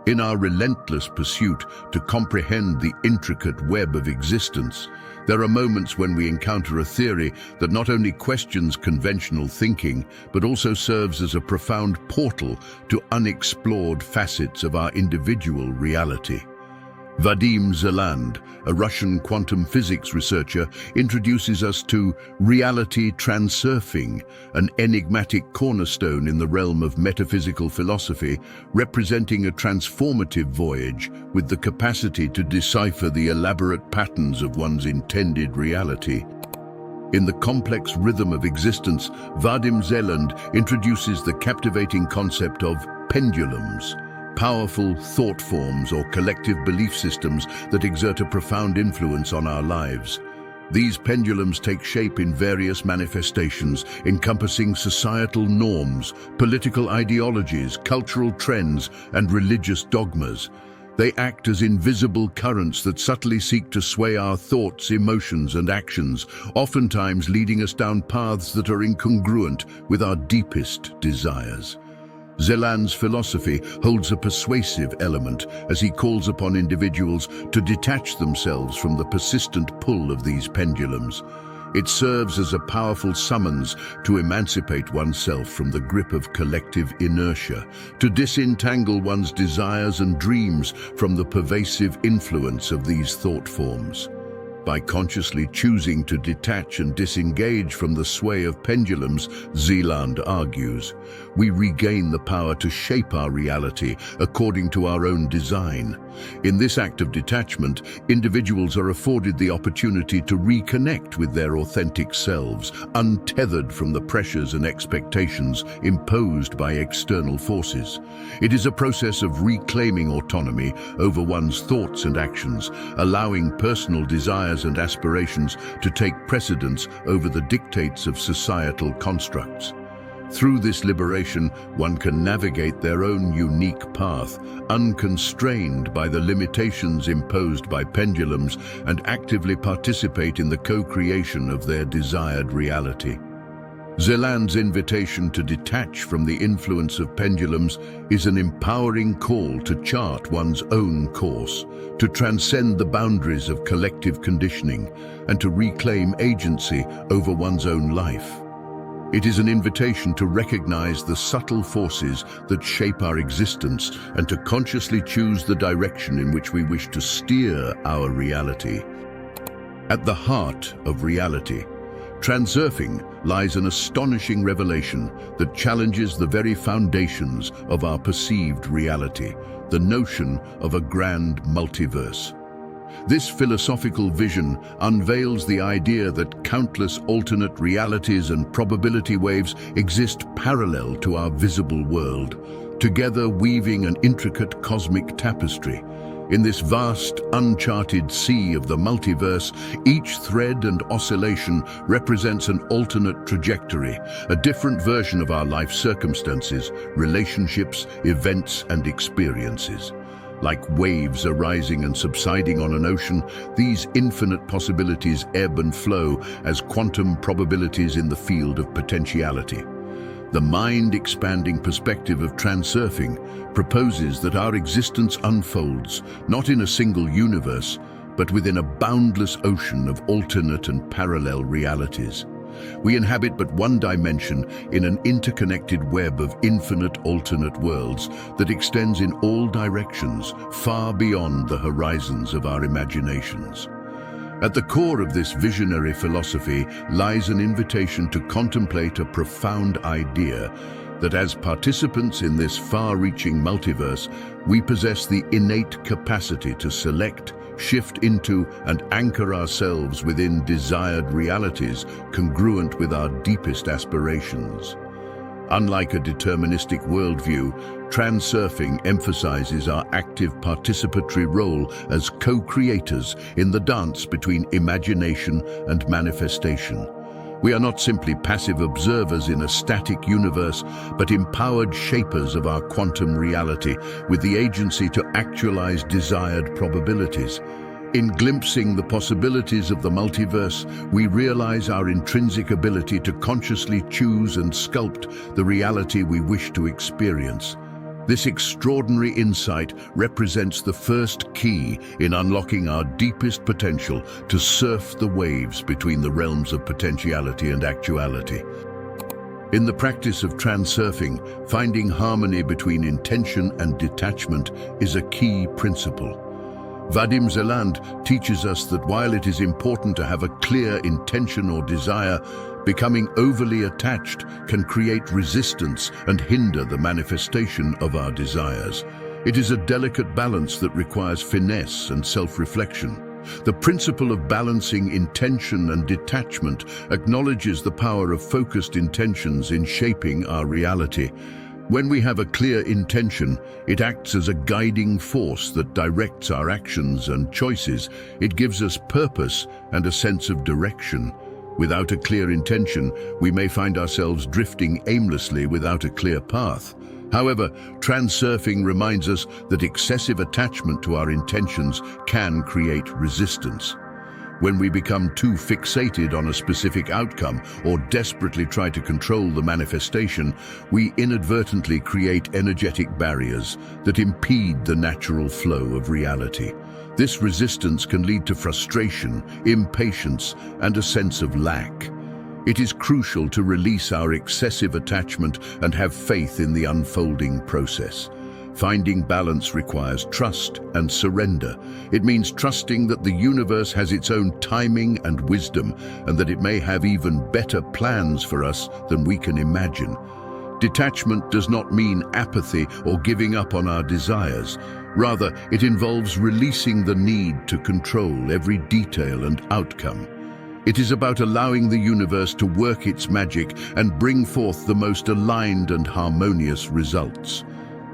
In our relentless pursuit to comprehend the intricate web of existence, there are moments when we encounter a theory that not only questions conventional thinking, but also serves as a profound portal to unexplored facets of our individual reality. Vadim Zeland, a Russian quantum physics researcher, introduces us to Reality Transurfing, an enigmatic cornerstone in the realm of metaphysical philosophy, representing a transformative voyage with the capacity to decipher the elaborate patterns of one's intended reality. In the complex rhythm of existence, Vadim Zeland introduces the captivating concept of pendulums, powerful thought forms or collective belief systems that exert a profound influence on our lives. These pendulums take shape in various manifestations, encompassing societal norms, political ideologies, cultural trends, and religious dogmas. They act as invisible currents that subtly seek to sway our thoughts, emotions, and actions, oftentimes leading us down paths that are incongruent with our deepest desires. Zeland's philosophy holds a persuasive element as he calls upon individuals to detach themselves from the persistent pull of these pendulums. It serves as a powerful summons to emancipate oneself from the grip of collective inertia, to disentangle one's desires and dreams from the pervasive influence of these thought forms. By consciously choosing to detach and disengage from the sway of pendulums, Zeland argues, we regain the power to shape our reality according to our own design. In this act of detachment, individuals are afforded the opportunity to reconnect with their authentic selves, untethered from the pressures and expectations imposed by external forces. It is a process of reclaiming autonomy over one's thoughts and actions, allowing personal desires and aspirations to take precedence over the dictates of societal constructs. Through this liberation, one can navigate their own unique path, unconstrained by the limitations imposed by pendulums, and actively participate in the co-creation of their desired reality. Zeland's invitation to detach from the influence of pendulums is an empowering call to chart one's own course, to transcend the boundaries of collective conditioning, and to reclaim agency over one's own life. It is an invitation to recognize the subtle forces that shape our existence and to consciously choose the direction in which we wish to steer our reality. At the heart of reality transurfing lies an astonishing revelation that challenges the very foundations of our perceived reality, the notion of a grand multiverse. This philosophical vision unveils the idea that countless alternate realities and probability waves exist parallel to our visible world, together weaving an intricate cosmic tapestry. In this vast, uncharted sea of the multiverse, each thread and oscillation represents an alternate trajectory, a different version of our life circumstances, relationships, events, and experiences. Like waves arising and subsiding on an ocean, these infinite possibilities ebb and flow as quantum probabilities in the field of potentiality. The mind-expanding perspective of transurfing proposes that our existence unfolds not in a single universe, but within a boundless ocean of alternate and parallel realities. We inhabit but one dimension in an interconnected web of infinite alternate worlds that extends in all directions, far beyond the horizons of our imaginations. At the core of this visionary philosophy lies an invitation to contemplate a profound idea that as participants in this far-reaching multiverse, we possess the innate capacity to select, shift into, and anchor ourselves within desired realities congruent with our deepest aspirations. Unlike a deterministic worldview, transurfing emphasizes our active participatory role as co-creators in the dance between imagination and manifestation. We are not simply passive observers in a static universe, but empowered shapers of our quantum reality with the agency to actualize desired probabilities. In glimpsing the possibilities of the multiverse, we realize our intrinsic ability to consciously choose and sculpt the reality we wish to experience. This extraordinary insight represents the first key in unlocking our deepest potential to surf the waves between the realms of potentiality and actuality. In the practice of transurfing, finding harmony between intention and detachment is a key principle. Vadim Zeland teaches us that while it is important to have a clear intention or desire, becoming overly attached can create resistance and hinder the manifestation of our desires. It is a delicate balance that requires finesse and self-reflection. The principle of balancing intention and detachment acknowledges the power of focused intentions in shaping our reality. When we have a clear intention, it acts as a guiding force that directs our actions and choices. It gives us purpose and a sense of direction. Without a clear intention, we may find ourselves drifting aimlessly without a clear path. However, transurfing reminds us that excessive attachment to our intentions can create resistance. When we become too fixated on a specific outcome or desperately try to control the manifestation, we inadvertently create energetic barriers that impede the natural flow of reality. This resistance can lead to frustration, impatience, and a sense of lack. It is crucial to release our excessive attachment and have faith in the unfolding process. Finding balance requires trust and surrender. It means trusting that the universe has its own timing and wisdom, and that it may have even better plans for us than we can imagine. Detachment does not mean apathy or giving up on our desires. Rather, it involves releasing the need to control every detail and outcome. It is about allowing the universe to work its magic and bring forth the most aligned and harmonious results.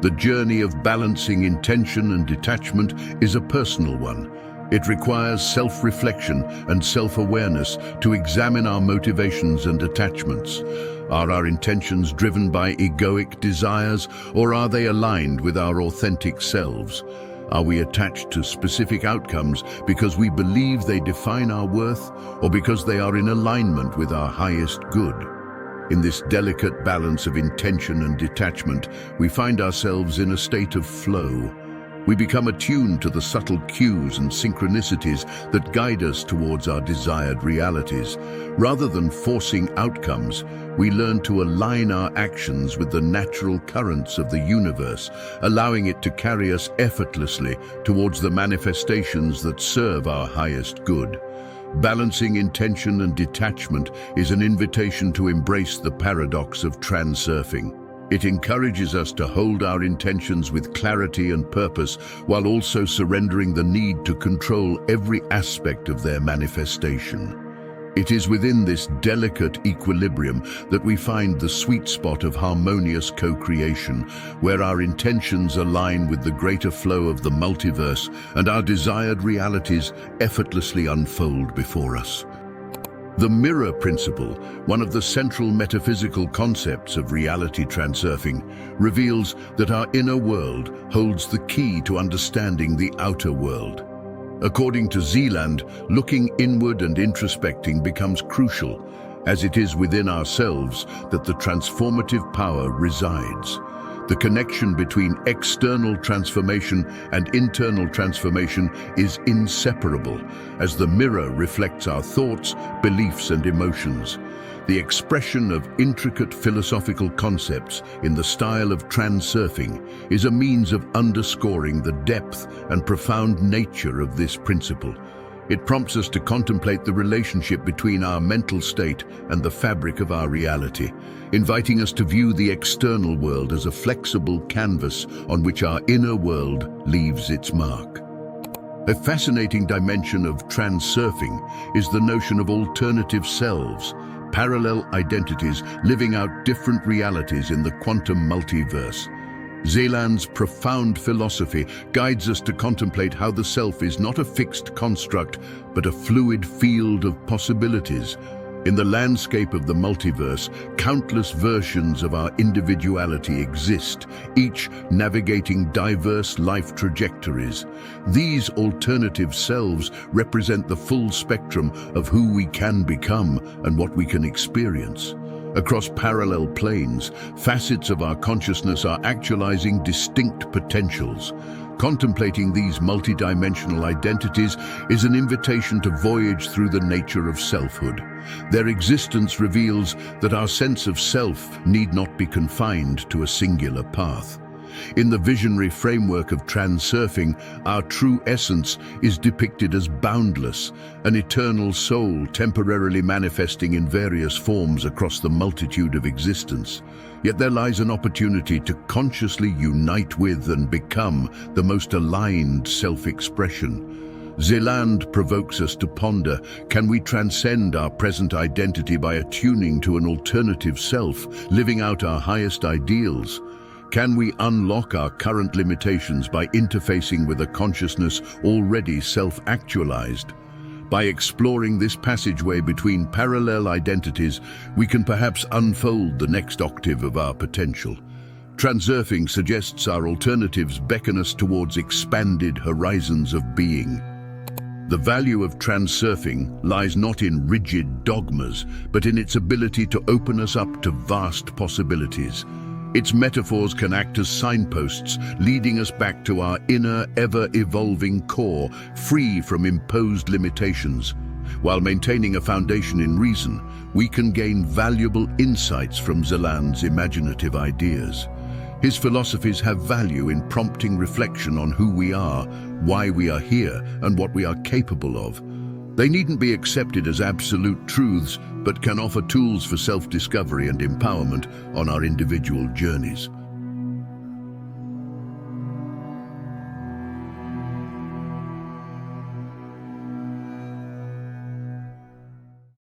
The journey of balancing intention and detachment is a personal one. It requires self-reflection and self-awareness to examine our motivations and attachments. Are our intentions driven by egoic desires, or are they aligned with our authentic selves? Are we attached to specific outcomes because we believe they define our worth, or because they are in alignment with our highest good? In this delicate balance of intention and detachment, we find ourselves in a state of flow. We become attuned to the subtle cues and synchronicities that guide us towards our desired realities. Rather than forcing outcomes, we learn to align our actions with the natural currents of the universe, allowing it to carry us effortlessly towards the manifestations that serve our highest good. Balancing intention and detachment is an invitation to embrace the paradox of transurfing. It encourages us to hold our intentions with clarity and purpose, while also surrendering the need to control every aspect of their manifestation. It is within this delicate equilibrium that we find the sweet spot of harmonious co-creation, where our intentions align with the greater flow of the multiverse and our desired realities effortlessly unfold before us. The mirror principle, one of the central metaphysical concepts of reality transurfing, reveals that our inner world holds the key to understanding the outer world. According to Zeland, looking inward and introspecting becomes crucial, as it is within ourselves that the transformative power resides. The connection between external transformation and internal transformation is inseparable, as the mirror reflects our thoughts, beliefs, and emotions. The expression of intricate philosophical concepts in the style of transurfing is a means of underscoring the depth and profound nature of this principle. It prompts us to contemplate the relationship between our mental state and the fabric of our reality, inviting us to view the external world as a flexible canvas on which our inner world leaves its mark. A fascinating dimension of transurfing is the notion of alternative selves, parallel identities living out different realities in the quantum multiverse. Zeland's profound philosophy guides us to contemplate how the self is not a fixed construct, but a fluid field of possibilities. In the landscape of the multiverse, countless versions of our individuality exist, each navigating diverse life trajectories. These alternative selves represent the full spectrum of who we can become and what we can experience. Across parallel planes, facets of our consciousness are actualizing distinct potentials. Contemplating these multidimensional identities is an invitation to voyage through the nature of selfhood. Their existence reveals that our sense of self need not be confined to a singular path. In the visionary framework of transurfing, our true essence is depicted as boundless, an eternal soul temporarily manifesting in various forms across the multitude of existence. Yet there lies an opportunity to consciously unite with and become the most aligned self-expression. Zeland provokes us to ponder, can we transcend our present identity by attuning to an alternative self, living out our highest ideals? Can we unlock our current limitations by interfacing with a consciousness already self-actualized? By exploring this passageway between parallel identities, we can perhaps unfold the next octave of our potential. Transurfing suggests our alternatives beckon us towards expanded horizons of being. The value of transurfing lies not in rigid dogmas, but in its ability to open us up to vast possibilities. Its metaphors can act as signposts, leading us back to our inner, ever-evolving core, free from imposed limitations. While maintaining a foundation in reason, we can gain valuable insights from Zeland's imaginative ideas. His philosophies have value in prompting reflection on who we are, why we are here, and what we are capable of. They needn't be accepted as absolute truths, but can offer tools for self-discovery and empowerment on our individual journeys.